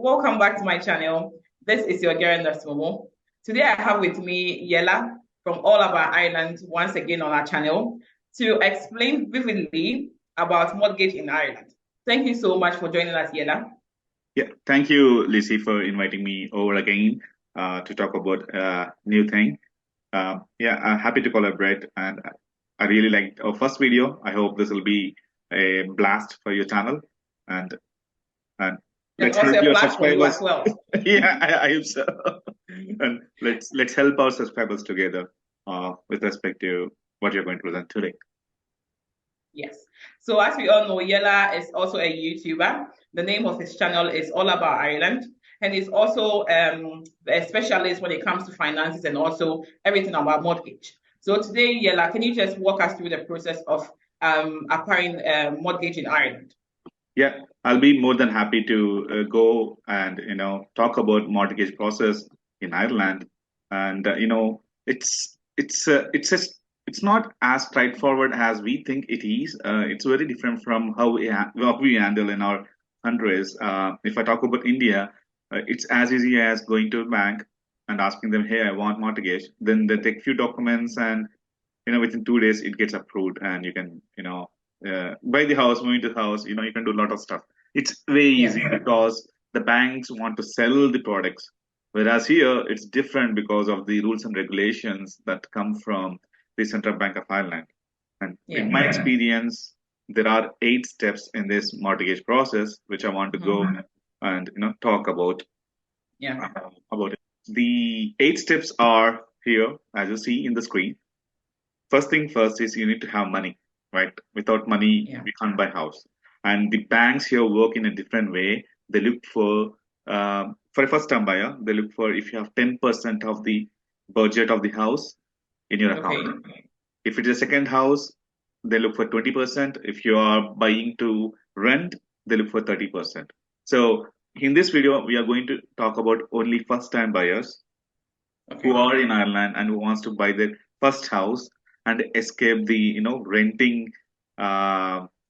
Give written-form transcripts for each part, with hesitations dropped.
welcome back to my channel. This is your girl Momo. Today I have with me Yella from all of our islands once again on our channel to explain vividly about mortgage in Ireland. Thank you so much for joining us, Yella. Yeah, thank you, Lizzie, for inviting me over again to talk about new thing. Yeah, I'm happy to collaborate, and I really liked our first video. I hope this will be a blast for your channel, and and And let's also help a your flash for you as subscribers. well. Yeah, I hope so. And let's help our subscribers together with respect to what you're going to present today. Yes. So as we all know, Yella is also a YouTuber. The name of his channel is All About Ireland. And he's also a specialist when it comes to finances and also everything about mortgage. So today, Yella, can you just walk us through the process of acquiring a mortgage in Ireland? Yeah, I'll be more than happy to go and talk about mortgage process in Ireland, and it's not as straightforward as we think it is. It's very different from what we handle in our countries. If I talk about India, it's as easy as going to a bank and asking them, "Hey, I want mortgage." Then they take few documents, and within 2 days it gets approved, and you can buy the house, move into the house. You can do a lot of stuff. It's very Yeah. easy because the banks want to sell the products, whereas here it's different because of the rules and regulations that come from the Central Bank of Ireland. And in my experience, there are 8 steps in this mortgage process which I want to go and talk about. Yeah. About it. The 8 steps are here, as you see in the screen. First thing first is you need to have money, right? Without money, Yeah. we can't buy house. And the banks here work in a different way. They look for a first time buyer, they look for if you have 10% of the budget of the house in your account. Okay. If it is a second house, they look for 20%. If you are buying to rent, they look for 30%. So in this video, we are going to talk about only first time buyers who Okay. are in Ireland and who wants to buy their first house and escape the renting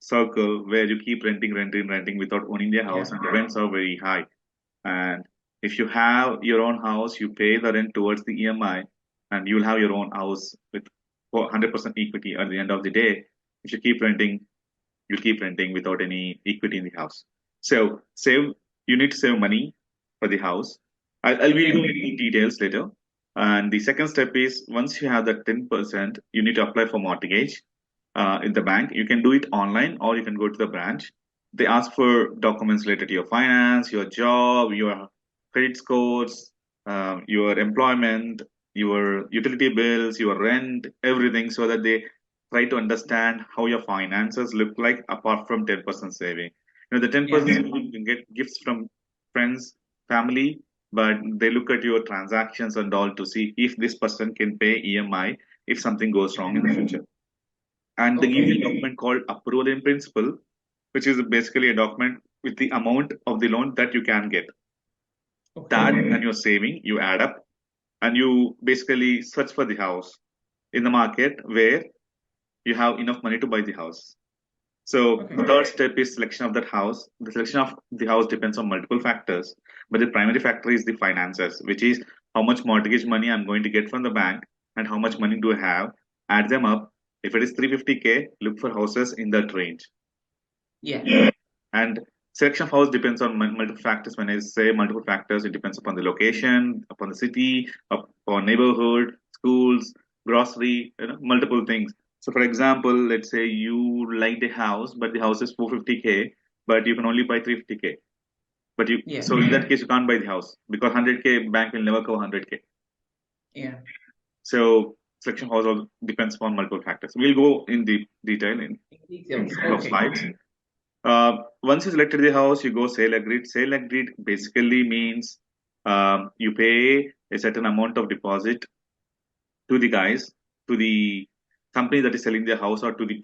circle where you keep renting without owning their house, Yeah. and the rents are very high. And if you have your own house, you pay the rent towards the EMI, and you'll have your own house with 100% equity at the end of the day. If you keep renting, you keep renting without any equity in the house. So you need to save money for the house. I'll be Okay. in details later. And the second step is once you have that 10%, you need to apply for mortgage in the bank. You can do it online or you can go to the branch. They ask for documents related to your finance, your job, your credit scores, your employment, your utility bills, your rent, everything, so that they try to understand how your finances look like apart from 10% saving. The 10% Yeah. saving, you can get gifts from friends, family, but they look at your transactions and all to see if this person can pay EMI if something goes wrong in the future. And they give you a Okay. document called approval in principle, which is basically a document with the amount of the loan that you can get. That Okay. and your saving, you add up, and you basically search for the house in the market where you have enough money to buy the house. So Okay. the third step is selection of that house. The selection of the house depends on multiple factors, but the primary factor is the finances, which is how much mortgage money I'm going to get from the bank and how much money do I have. Add them up. If it is 350K, look for houses in that range. Yeah. And selection of house depends on multiple factors. When I say multiple factors, it depends upon the location, upon the city, upon neighborhood, schools, grocery, multiple things. So, for example, let's say you like the house, but the house is 450K, but you can only buy 350K. But Yeah. so in that case, you can't buy the house because 100K bank will never cover 100K. Yeah. So selection house also depends upon multiple factors. We'll go in the detail in Details. a couple of Okay. slides. Once you selected the house, you go sale agreed. Sale agreed basically means you pay a certain amount of deposit to the guys, to the company that is selling the house, or to the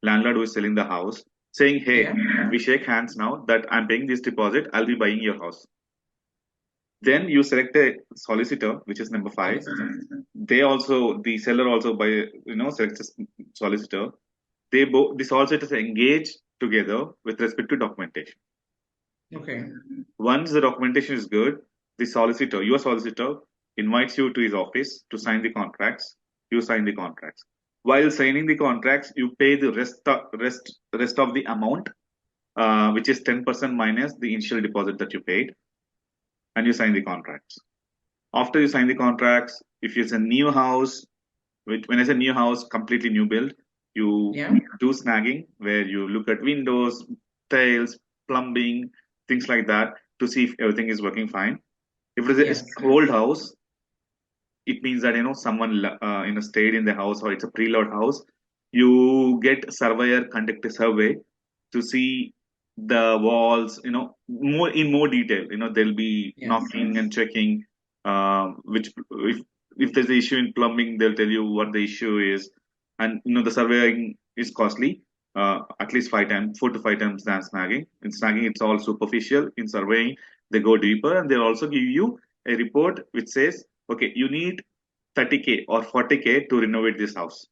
landlord who is selling the house, saying, "Hey, Yeah. we shake hands now that I'm paying this deposit. I'll be buying your house." Then you select a solicitor, which is number 5. The seller also selects a solicitor. The solicitors engage together with respect to documentation. Okay. Once the documentation is good, the solicitor, your solicitor, invites you to his office to sign the contracts. You sign the contracts. While signing the contracts, you pay the rest of the amount, which is 10% minus the initial deposit that you paid, and you sign the contracts. After you sign the contracts, if it's a new house, which when I say new house, completely new build, you Yeah. do snagging where you look at windows, tiles, plumbing, things like that to see if everything is working fine. If it is Yes. an old house, it means that someone stayed in the house or it's a preload house. You get surveyor conduct a survey to see the walls, more detail. They'll be Yes. knocking and checking. Which if there's an issue in plumbing, they'll tell you what the issue is, and the surveying is costly. At least 5 times, 4 to 5 times than snagging. In snagging, it's all superficial. In surveying, they go deeper, and they'll also give you a report which says, okay, you need 30K or 40K to renovate this house.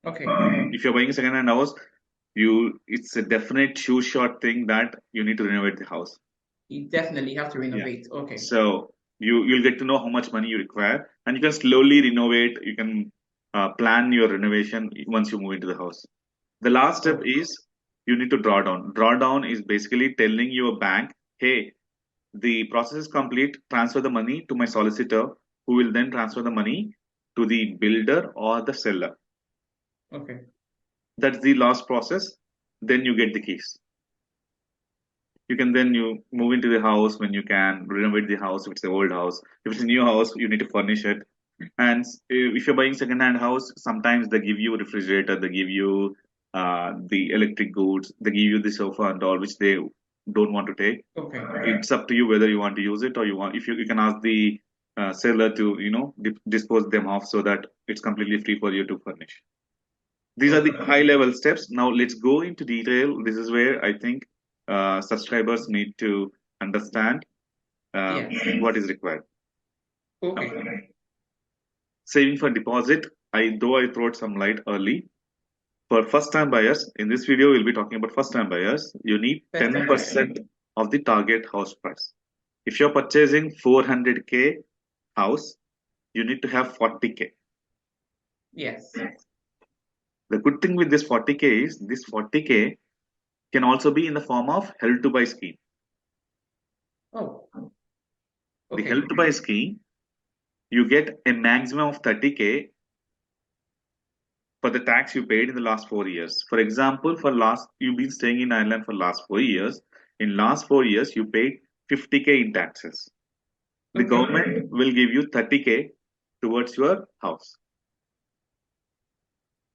Okay. If you're buying a second-hand house, it's a definite sure shot thing that you need to renovate the house. You definitely have to Yeah. renovate. Okay. So you'll get to know how much money you require, and you can slowly renovate. You can plan your renovation once you move into the house. The last step Oh, is you need to draw down. Draw down is basically telling your bank, hey, the process is complete. Transfer the money to my solicitor, who will then transfer the money to the builder or the seller. okay. That's the last process. Then you get the keys. You can then you move into the house when you can renovate the house if it's an old house. If it's a new house, you need to furnish it. And if you're buying second-hand house, sometimes they give you a refrigerator, they give you the electric goods, they give you the sofa and all, which they don't want to take. Okay. It's up to you whether you want to use it or if you can ask the seller to dispose them off so that it's completely free for you to furnish. These are the Okay. high level steps. Now let's go into detail. This is where I think subscribers need to understand Yes. what is required. Okay. Saving for deposit, though I threw some light early. For first time buyers, in this video, we'll be talking about first time buyers. You need First time buyer. 10% of the target house price. If you're purchasing 400K house, you need to have 40K. Yes. The good thing with this 40K is this 40K can also be in the form of help to buy scheme. Oh, The okay. help to buy scheme, you get a maximum of 30K for the tax you paid in the last 4 years. For example, you've been staying in Ireland for last 4 years. In last 4 years, you paid 50K in taxes. The Okay. government will give you 30K towards your house.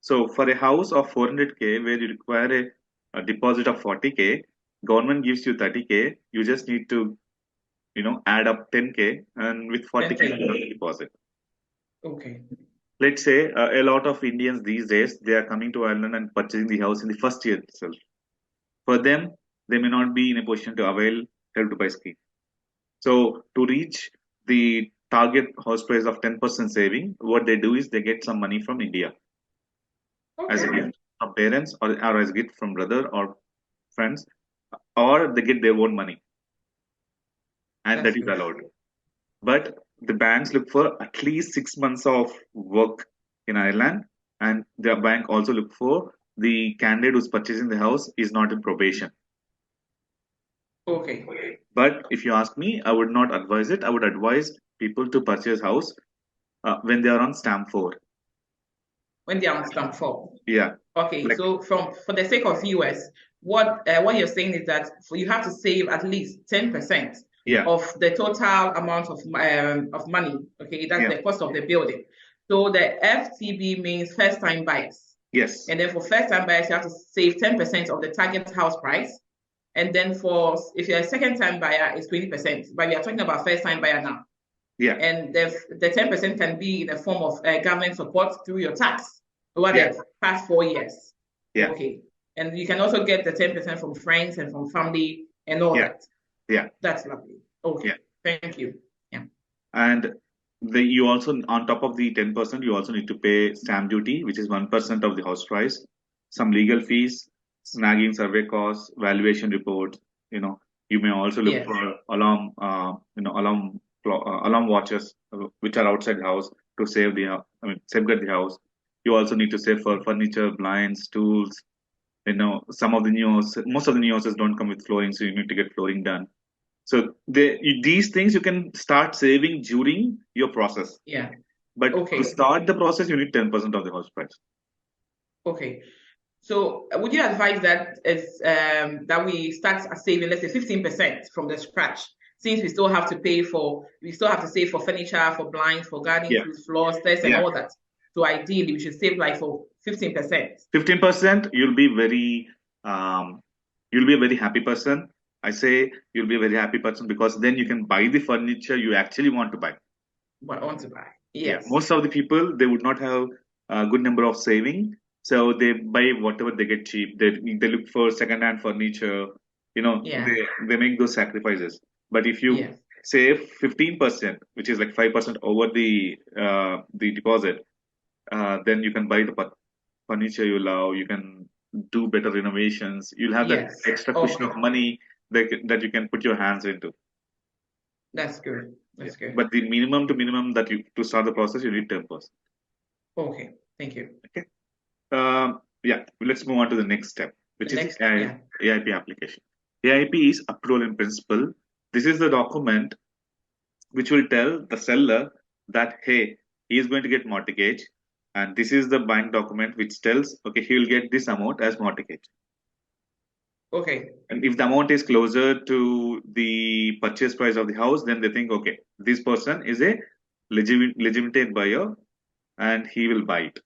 So for a house of 400K where you require a deposit of 40K, government gives you 30K. You just need to, add up 10K, and with 40K 10K. deposit. Okay. Let's say a lot of Indians these days, they are coming to Ireland and purchasing the house in the first year itself. For them, they may not be in a position to avail help to buy scheme. So to reach the target house price of 10% saving, what they do is they get some money from India as a Okay. gift from parents or as a gift from brother or friends, or they get their own money, and That's that is good. allowed. But the banks look for at least 6 months of work in Ireland, and the bank also look for the candidate who's purchasing the house is not in probation. Okay. But if you ask me, I would not advise it. I would advise people to purchase house when they are on stamp 4. When they are on stamp 4. Yeah, Okay. like So for the sake of viewers, what you're saying is that you have to save at least 10% yeah, of the total amount of money. Okay, that's yeah, the cost of the building. So the FTB means first time buyers. yes, And then for first time buyers, you have to save 10% of the target house price. And then if you're a second time buyer, it's 20%. But we are talking about first time buyer now. yeah, And the 10% can be in the form of government support through your tax over yeah, the past 4 years. yeah, Okay. And you can also get the 10% from friends and from family and all yeah, that. yeah, That's lovely. Okay. yeah. Thank you. Yeah. And you also, on top of the 10%, you also need to pay stamp duty, which is 1% of the house price, some legal fees, snagging survey costs, valuation reports. You know, you may also look Yes. for alarm watches which are outside the house to save safeguard the house. You also need to save for furniture, blinds, tools. Some of the most of the new houses don't come with flooring, so you need to get flooring done. So these things you can start saving during your process. Yeah. But to Okay. start the process, you need 10% of the house price. Okay. So would you advise that that we start saving, let's say 15% from the scratch, since we still have to save for furniture, for blinds, for garden Yeah. tools, floors, stairs, and Yeah. all that. So ideally, we should save like for 15%. 15%, you'll be a very happy person. I say you'll be a very happy person because then you can buy the furniture you actually want to buy. What I want to buy. Yeah. Yes. Most of the people, they would not have a good number of saving. So they buy whatever they get cheap. They look for second-hand furniture. Yeah. They make those sacrifices. But if you Yes. save 15%, which is like 5% over the deposit, then you can buy the furniture you love. You can do better renovations. You'll have that Yes. extra cushion of Okay. money that you can put your hands into. That's good. That's good. But the minimum to minimum that you to start the process, you need 10%. Okay. Thank you. Okay. Yeah. Let's move on to the next step, which The is next, AIP application. AIP is approval in principle. This is the document which will tell the seller that hey, he is going to get mortgage, and this is the bank document which tells okay, he will get this amount as mortgage. Okay. And if the amount is closer to the purchase price of the house, then they think, okay, this person is a legitimate buyer and he will buy it.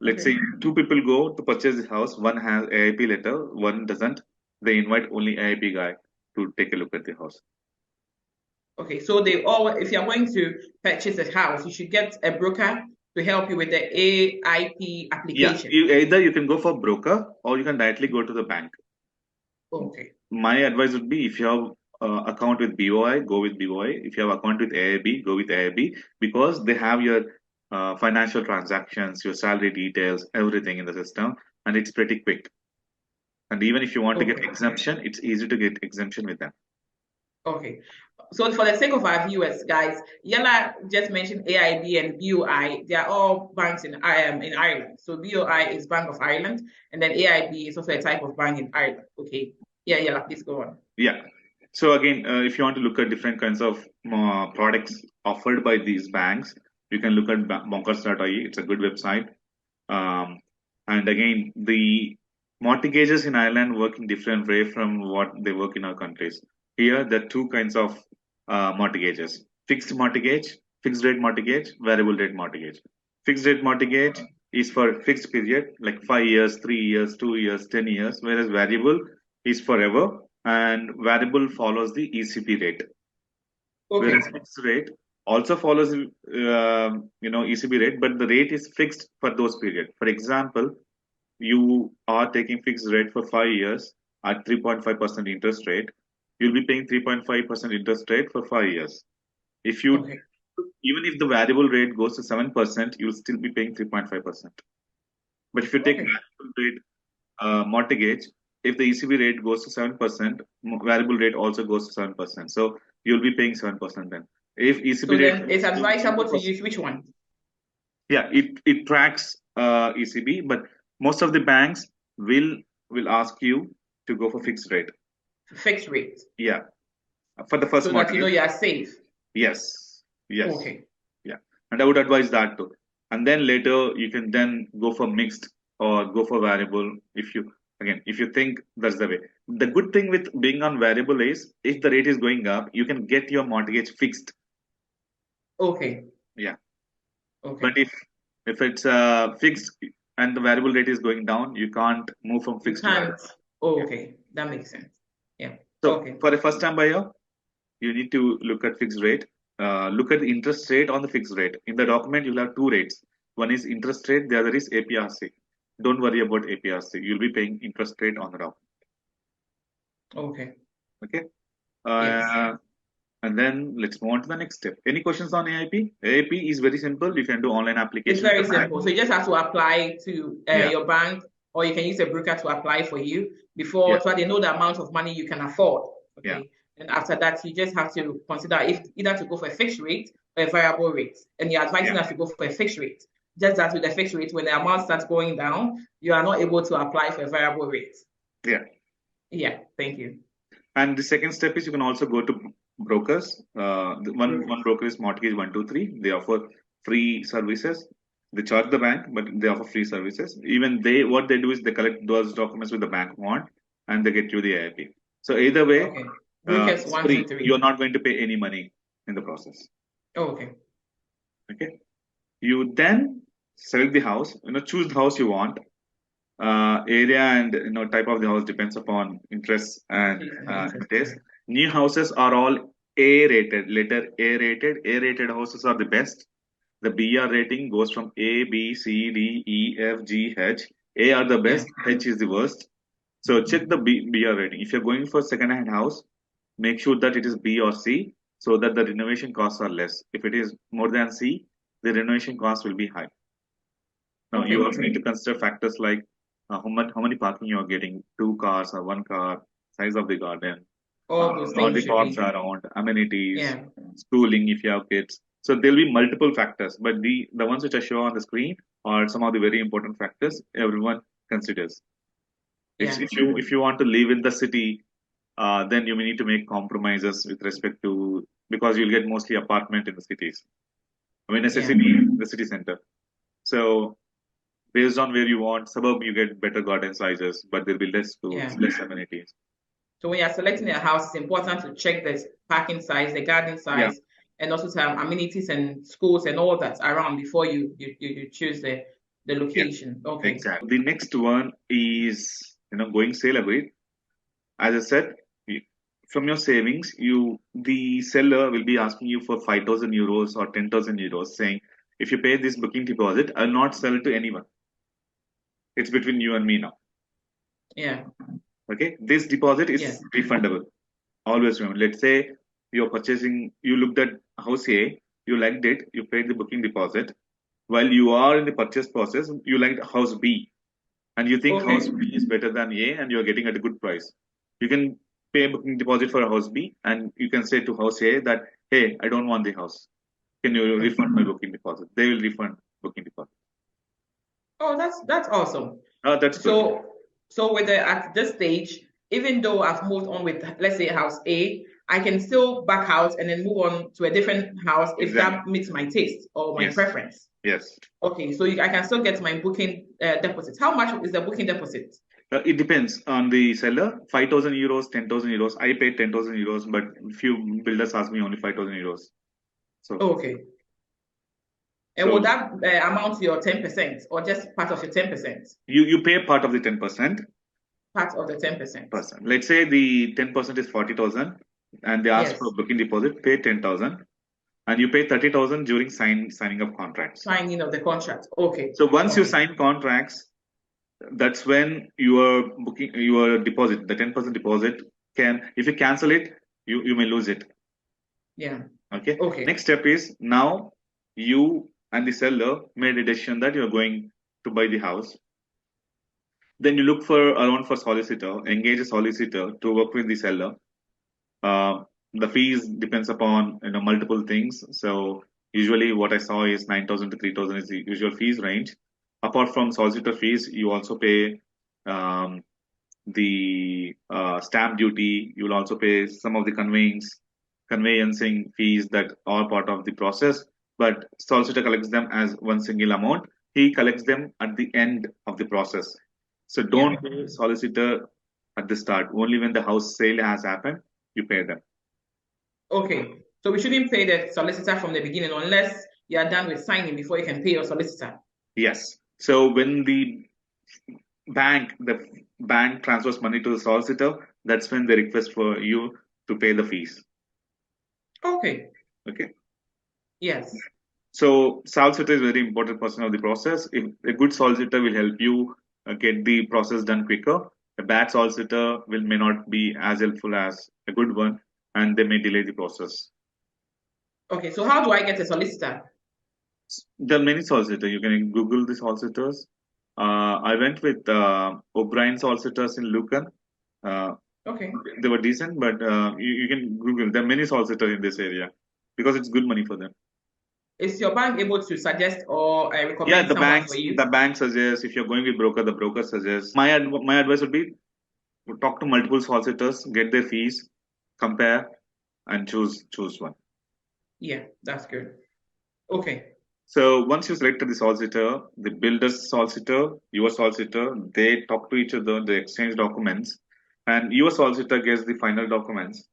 Let's Okay. say two people go to purchase the house, one has AIP letter, one doesn't. They invite only AIP guy to take a look at the house. Okay, so if you're going to purchase a house, you should get a broker to help you with the AIP application. Yeah, either you can go for broker or you can directly go to the bank. Okay. My advice would be if you have account with BOI, go with BOI. If you have account with AIB, go with AIB because they have your financial transactions, your salary details, everything in the system, and it's pretty quick. And even if you want to get exemption, it's easy to get exemption with them. Okay. So for the sake of our viewers, guys, Yella just mentioned AIB and BOI. They are all banks in Ireland. So BOI is Bank of Ireland, and then AIB is also a type of bank in Ireland. Okay. Yeah, Yella, please go on. Yeah. So again, if you want to look at different kinds of products offered by these banks, you can look at bonkers.ie. It's a good website. And again, the mortgages in Ireland work in different way from what they work in our countries. Here, there are two kinds of mortgages: fixed mortgage, fixed rate mortgage, variable rate mortgage. Fixed rate mortgage is for fixed period, like 5 years, 3 years, 2 years, 10 years, whereas variable is forever, and variable follows the ECB rate. Okay. Whereas fixed rate also follows ECB rate, but the rate is fixed for those periods. For example, you are taking fixed rate for 5 years at 3.5% interest rate. You'll be paying 3.5% interest rate for 5 years. Even if the variable rate goes to 7%, you'll still be paying 3.5%. But if you take variable rate mortgage, if the ECB rate goes to 7%, variable rate also goes to 7%. So you'll be paying 7% then. If ECB rate, then it's advisable to use which one? Yeah, it tracks ECB, but most of the banks will ask you to go for fixed rate. Fixed rate. Yeah, for the first mortgage. So that you are safe. Yes. Okay. Yeah, and I would advise that too. And then later you can then go for mixed or go for variable if you think that's the way. The good thing with being on variable is if the rate is going up, you can get your mortgage fixed. Okay. Yeah. Okay. But if it's fixed and the variable rate is going down, you can't move from fixed to variable. Okay, that makes sense. Yeah. So for a first time buyer, you need to look at fixed rate. Look at the interest rate on the fixed rate. In the document, you'll have two rates. One is interest rate, the other is APRC. Don't worry about APRC. You'll be paying interest rate on the document. Okay. Yes. And then let's move on to the next step. Any questions on AIP? AIP is very simple. You can do online application. It's very simple. So you just have to apply to your bank, or you can use a broker to apply for you. before, so they know the amount of money you can afford. Okay. And after that, you just have to consider if either to go for a fixed rate or a variable rate. And you're advising us to go for a fixed rate. Just that with the fixed rate, when the amount starts going down, you are not able to apply for a variable rate. Yeah, thank you. And the second step is you can also go to brokers. One broker is Mortgage 123. They offer free services. They charge the bank, but they offer free services. Even what they do is they collect those documents with the bank want, and they get you the AIP. So either way, it's free. You're not going to pay any money in the process. Okay. You then select the house. Choose the house you want. Area and type of the house depends upon interest and taste. New houses are all A rated, letter A rated. A rated houses are the best. The BR rating goes from A, B, C, D, E, F, G, H. A are the best, H is the worst. So check the BR rating. If you're going for second-hand house, make sure that it is B or C so that the renovation costs are less. If it is more than C, the renovation cost will be high. Now, you also need to consider factors like how many parking you are getting, 2 cars or 1 car, size of the garden, all those all the courts around, amenities, schooling if you have kids. So there'll be multiple factors, but the ones which I show on the screen are some of the very important factors everyone considers. If you want to live in the city, then you may need to make compromises with respect to, because you'll get mostly apartment in the cities. Necessity, the city center. So based on where you want, suburb, you get better garden sizes, but there'll be less schools, less amenities. So when you're selecting a house, it's important to check the parking size, the garden size, and also to have amenities and schools and all that around before you choose the location. Okay. Exactly. The next one is going sale agreed. As I said, from your savings, the seller will be asking you for 5,000 euros or 10,000 euros, saying, if you pay this booking deposit, I'll not sell it to anyone. It's between you and me now. Okay. This deposit is refundable. Always remember. Let's say you're purchasing, you looked at house A, you liked it, you paid the booking deposit. While you are in the purchase process, you liked house B, and you think house B is better than A, and you're getting at a good price. You can pay a booking deposit for a house B, and you can say to house A that, hey, I don't want the house. Can you refund my booking deposit? They will refund booking deposit. Oh, that's awesome. That's good. So at this stage, even though I've moved on with, let's say, house A, I can still back out and then move on to a different house if that meets my taste or my preference. Yes. Okay, so I can still get my booking deposit. How much is the booking deposit? It depends on the seller. 5,000 euros, 10,000 euros. I paid 10,000 euros, but few builders ask me only 5,000 euros. So okay. And will that amount to your 10% or just part of your 10%? You pay part of the 10%. Part of the 10%. Let's say the 10% is 40,000, and they ask for a booking deposit. Pay 10,000, and you pay 30,000 during signing of contracts. Signing of the contract. Okay. So once you sign contracts, that's when your deposit, the 10% deposit, if you cancel it, you may lose it. Okay. Next step is, now you and the seller made a decision that you're going to buy the house. Then you look around for solicitor, engage a solicitor to work with the seller. The fees depends upon multiple things. So usually what I saw is 9,000 to 3,000 is the usual fees range. Apart from solicitor fees, you also pay the stamp duty. You will also pay some of the conveyancing fees that are part of the process. But solicitor collects them as one single amount. He collects them at the end of the process. So don't pay solicitor at the start. Only when the house sale has happened, you pay them. Okay. So we shouldn't pay the solicitor from the beginning unless you are done with signing before you can pay your solicitor. Yes. So when the bank transfers money to the solicitor, that's when they request for you to pay the fees. Okay. Okay. Yes. So solicitor is a very important person of the process. If a good solicitor will help you get the process done quicker. A bad solicitor may not be as helpful as a good one, and they may delay the process. Okay, so how do I get a solicitor? There are many solicitors. You can Google the solicitors. I went with O'Brien Solicitors in Lucan. Okay. They were decent, but you can Google. There are many solicitors in this area because it's good money for them. Is your bank able to suggest or Yeah, recommend someone for you? the bank suggests. If you're going with broker, the broker suggests. My advice would be talk to multiple solicitors, get their fees, compare, and choose one. Yeah, that's good. Okay. So once you selected the solicitor, the builder's solicitor, your solicitor, they talk to each other, they exchange documents, and your solicitor gets the final documents.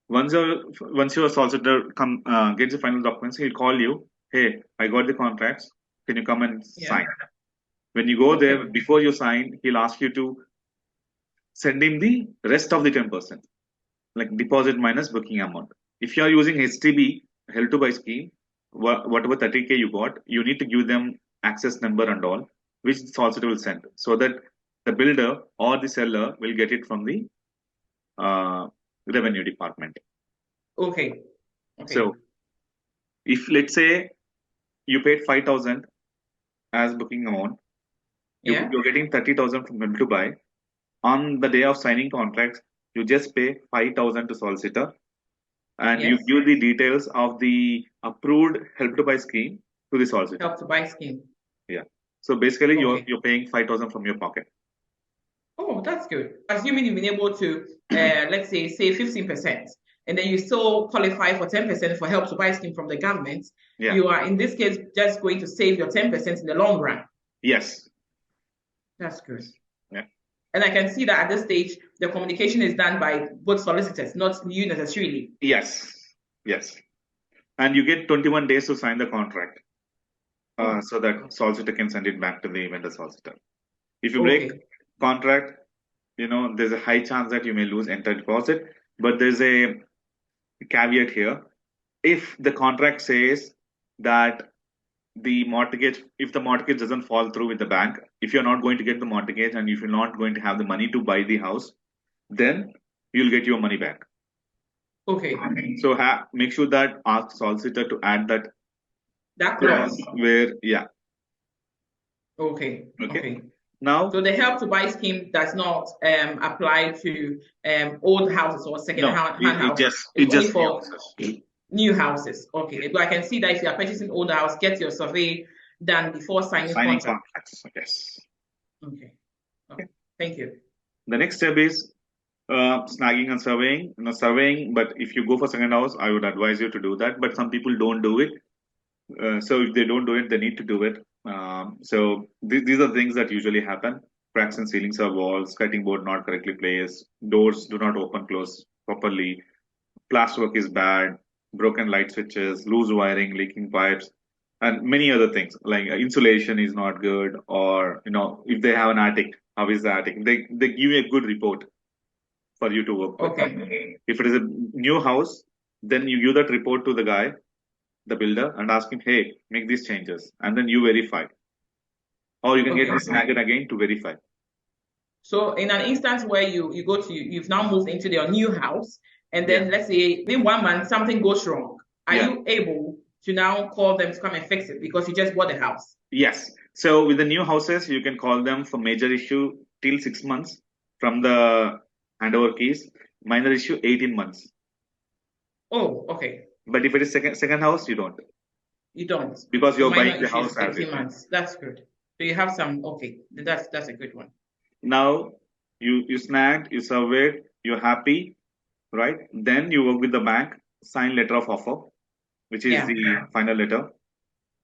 Once your solicitor gets the final documents, he'll call you. Hey, I got the contracts. Can you come and Yeah. sign? When you go there, Okay. before you sign, he'll ask you to send him the rest of the 10%, like deposit minus booking amount. If you are using HTB, held to buy scheme, whatever 30K you got, you need to give them access number and all, which the solicitor will send, so that the builder or the seller will get it from the uh, revenue department. Okay. Okay. So if let's say you paid 5,000 as booking amount, Yeah. you're getting 30,000 from held to buy. On the day of signing contracts, you just pay 5,000 to solicitor, and you Yes. give the details of the approved help to buy scheme to the solicitor. Help to buy scheme. Yeah. So basically, Okay. you're paying 5,000 from your pocket. Oh, that's good. Assuming you've been able to, let's say 15%, and then you still qualify for 10% for help to buy scheme from the government, Yeah. you are in this case just going to save your 10% in the long run. Yes. That's good. Yeah. And I can see that at this stage, the communication is done by both solicitors, not you necessarily. Yes. Yes. And you get 21 days to sign the contract, so that solicitor can send it back to the vendor solicitor. If you break contract, there's a high chance that you may lose entire deposit, but there's a caveat here. If the contract says that if the mortgage doesn't fall through with the bank, if you're not going to get the mortgage and if you're not going to have the money to buy the house, then you'll get your money back. Okay. So make sure that ask solicitor to add that clause where, yeah. Okay. Now, so the help to buy scheme does not apply to old houses or second-hand houses. It's only just for new houses. Okay. I can see that if you are purchasing old house, get your survey done before signing contracts. Yes. Okay. Thank you. The next step is snagging and surveying. Surveying, but if you go for second house, I would advise you to do that. But some people don't do it. So if they don't do it, they need to do it. So these are things that usually happen. Cracks in ceilings or walls, cutting board not correctly placed, doors do not open close properly, plasterwork is bad, broken light switches, loose wiring, leaking pipes, and many other things like insulation is not good, or if they have an attic, how is the attic? They give you a good report for you to work with. If it is a new house, then you give that report to the guy, the builder, and ask him, hey, make these changes, and then you verify, or you can get this Snag again to verify. So in an instance where you've now moved into your new house, and then let's say in 1 month something goes wrong, are you able to now call them to come and fix it because you just bought the house? Yes. So with the new houses, you can call them for major issue till 6 months from the handover keys. Minor issue 18 months. Oh, okay. But if it is second house, you don't. You don't, because you're buying the house as 18 months. That's good. So you have some. Okay, that's a good one. Now you snagged, you surveyed, you're happy, right? Then you work with the bank, sign letter of offer, which is the final letter.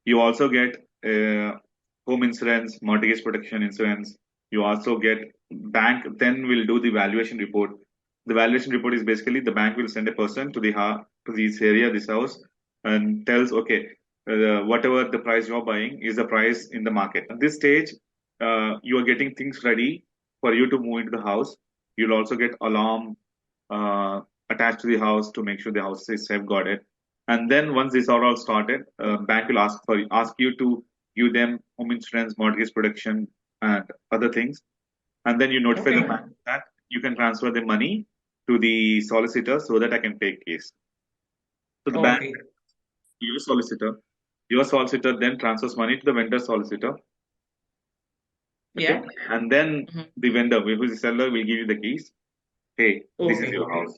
You also get home insurance, mortgage protection insurance. You also get bank. Then will do the valuation report. The valuation report is basically the bank will send a person to this area, this house, and tells, okay, whatever the price you're buying is the price in the market. At this stage, you are getting things ready for you to move into the house. You'll also get alarm attached to the house to make sure the house is safeguarded. And then once these are all started, bank will ask you to give them home insurance, mortgage protection, and other things. And then you notify the bank that you can transfer the money to the solicitor so that I can take case. So the bank, your solicitor then transfers money to the vendor solicitor. Okay? And then the vendor, who is the seller, will give you the keys. hey, this is Okay. your house.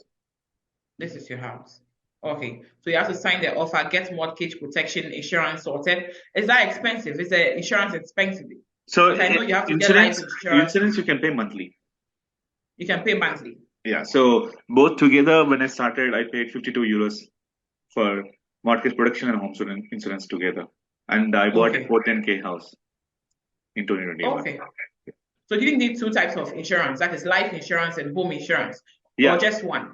This is your house. Okay. So you have to sign the offer, get mortgage protection insurance sorted. Is that expensive? Is the insurance expensive? So Because I know you have to get life insurance, insurance. insurance you can pay monthly. You can pay monthly. Yeah. So both together, when I started, I paid 52 euros for mortgage protection and home insurance together, and I bought a Okay. 410K house in 2021. Okay. So do you need two types of insurance? That is life insurance and home insurance, Yeah. or just one?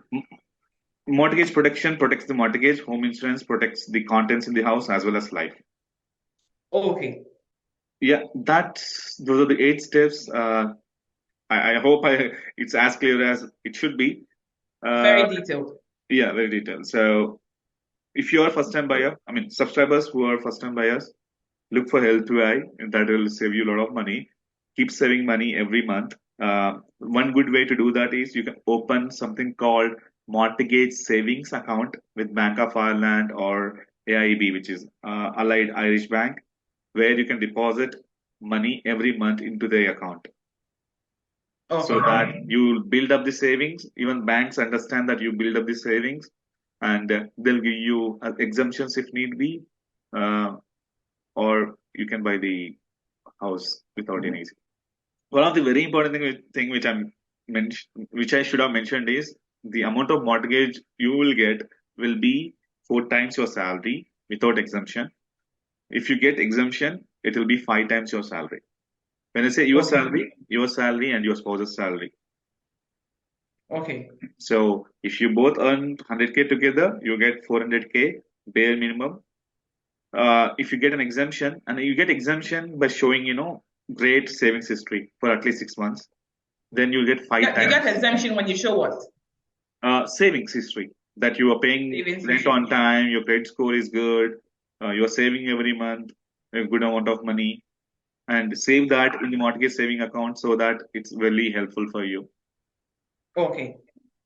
Mortgage protection protects the mortgage. Home insurance protects the contents in the house as well as life. Okay. Yeah, those are the 8 steps. I hope it's as clear as it should be. Very detailed. Yeah, very detailed. So if you are first time buyer, I mean subscribers who are first time buyers, look for Help to I. That will save you a lot of money. Keep saving money every month. One good way to do that is you can open something called mortgage savings account with Bank of Ireland or AIB, which is Allied Irish Bank, where you can deposit money every month into their account. So Okay. that you build up the savings. Even banks understand that you build up the savings, and they'll give you exemptions if need be, or you can buy the house without any. One of the very important thing which I should have mentioned is the amount of mortgage you will get will be 4 times your salary without exemption. If you get exemption, it will be 5 times your salary. When I say your salary and your spouse's salary. Okay. So if you both earn 100K together, you get 400K bare minimum. If you get an exemption, and you get exemption by showing, great savings history for at least 6 months, then you'll get five You times get exemption when you show what? savings history, that you are paying Savings rent history. on time, your credit score is good, you're saving every month a good amount of money, and save that in the mortgage saving account so that it's really helpful for you. Okay.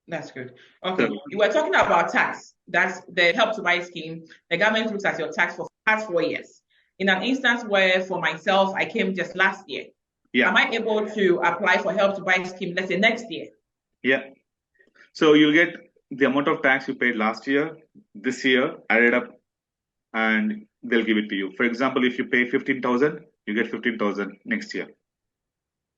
That's good. Okay. So, You were talking about tax. That's the Help to Buy scheme. The government looks at your tax for the past 4 years. In an instance where for myself, I came just last year, yeah, am I able to apply for Help to Buy scheme, let's say next year? yeah. So you'll get the amount of tax you paid last year, this year, added up, and they'll give it to you. For example, if you pay 15,000, you get 15,000 next year.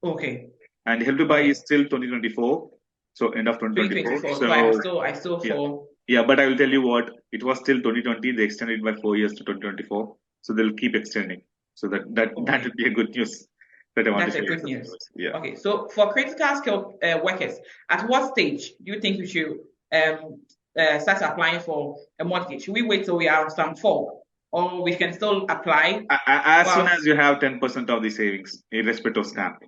Okay. And Help to Buy is still 2024, so end of 2024. 2024. So I still yeah, fall. yeah. But I will tell you what, it was still 2020. They extended it by 4 years to 2024, so they'll keep extending. So that would be a good news that I want That's to a share. good news. Yeah. Okay. So for critical skill workers, at what stage do you think we should start applying for a mortgage? Should we wait till we are on stamp 4, or we can still apply? As soon as you have 10% of the savings, irrespective of stamp.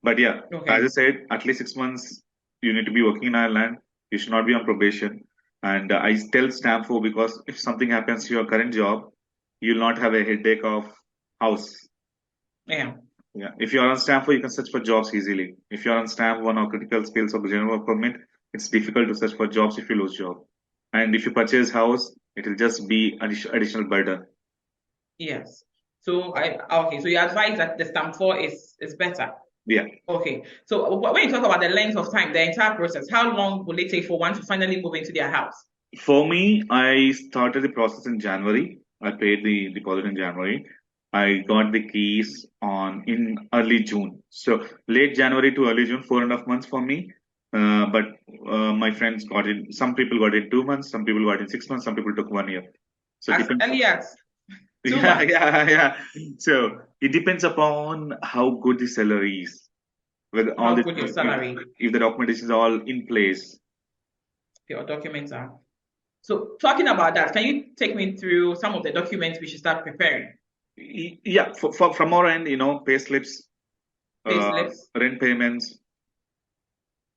But yeah, as I said, at least 6 months you need to be working in Ireland. You should not be on probation. And I tell stamp 4 because if something happens to your current job, you'll not have a headache of house. Yeah. Yeah. If you're on stamp 4, you can search for jobs easily. If you're on stamp 1 or critical skills or the general work permit, it's difficult to search for jobs if you lose job. And if you purchase house, it will just be additional burden. Yes. So so you advise that the stamp 4 is better. Yeah. Okay. So when you talk about the length of time, the entire process, how long will it take for one to finally move into their house? For me, I started the process in January. I paid the deposit in January. I got the keys in early June. So late January to early June, 4.5 months for me. But my friends got it. Some people got it in 2 months. Some people got it in 6 months. Some people took 1 year. So As early as 2 yeah, months. yeah. So it depends upon how good the seller is, whether How good your salary, if the documentation is all in place. your documents are. So talking about that, can you take me through some of the documents we should start preparing? Yeah, from our end, pay slips, rent payments,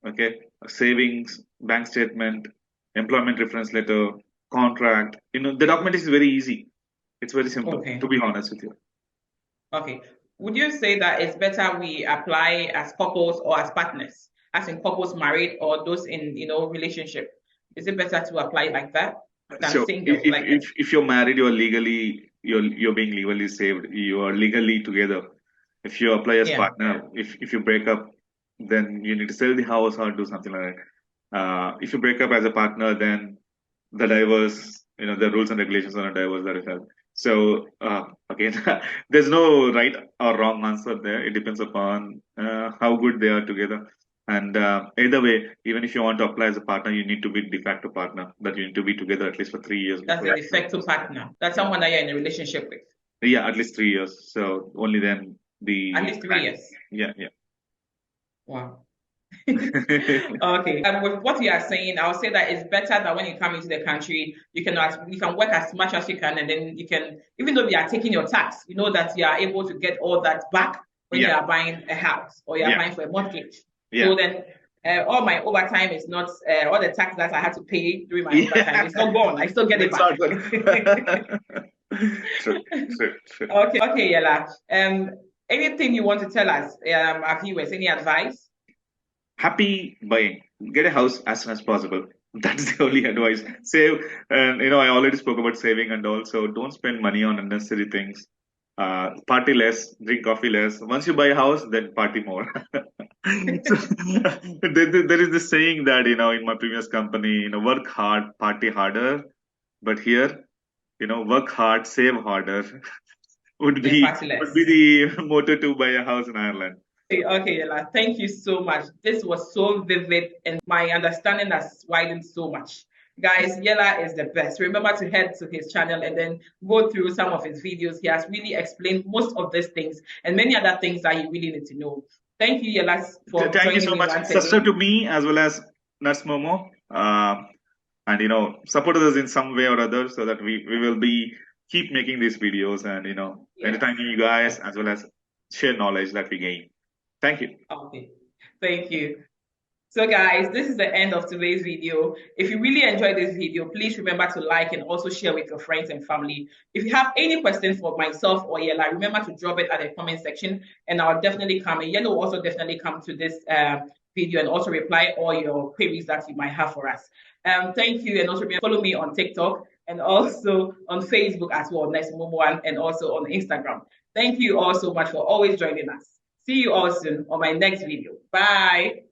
okay, savings, bank statement, employment reference letter, contract. The document is very easy. It's very simple, to be honest with you. Okay. Would you say that it's better we apply as couples or as partners, as in couples married or those in relationship? Is it better to apply like that than So single? if you're married, you're being legally saved. You are legally together. If you apply as partner, if you break up, then you need to sell the house or do something like that. If you break up as a partner, then the divorce, the rules and regulations on a divorce that is held. So again, there's no right or wrong answer there. It depends upon how good they are together. And either way, even if you want to apply as a partner, you need to be de facto partner. That you need to be together at least for 3 years. That's a de facto partner. That's someone that you're in a relationship with. Yeah, at least 3 years. So only then the at least 3 years. Yeah. Wow. Okay. With what you are saying, I'll say that it's better that when you come into the country, you can work as much as you can, and then you can, even though you are taking your tax, you know that you are able to get all that back when you are buying a house or you are buying for a mortgage. So then all my overtime is not all the tax that I had to pay during my overtime. It's not gone. I still get it back. True. Okay, Yella. Anything you want to tell us, our viewers? Any advice? Happy buying. Get a house as soon as possible. That's the only advice. Save, and I already spoke about saving, and also don't spend money on unnecessary things. Party less, drink coffee less. Once you buy a house, then party more. So, there is this saying that in my previous company, work hard, party harder. But here, work hard, save harder would be the motto to buy a house in Ireland. Okay, Yella, thank you so much. This was so vivid, and my understanding has widened so much. Guys, Yella is the best. Remember to head to his channel and then go through some of his videos. He has really explained most of these things and many other things that you really need to know. Thank you, Yella, for Thank you so much. Subscribe to me as well as Nurse Momo. And support us in some way or other so that we will keep making these videos and entertaining you guys as well as share knowledge that we gain. Thank you. Okay, thank you. So guys, this is the end of today's video. If you really enjoyed this video, please remember to like and also share with your friends and family. If you have any questions for myself or Yella, remember to drop it at the comment section and I'll definitely come. And Yella will also definitely come to this video and also reply all your queries that you might have for us. Thank you, and also follow me on TikTok and also on Facebook as well, Nurse Momo, and also on Instagram. Thank you all so much for always joining us. See you all soon on my next video. Bye.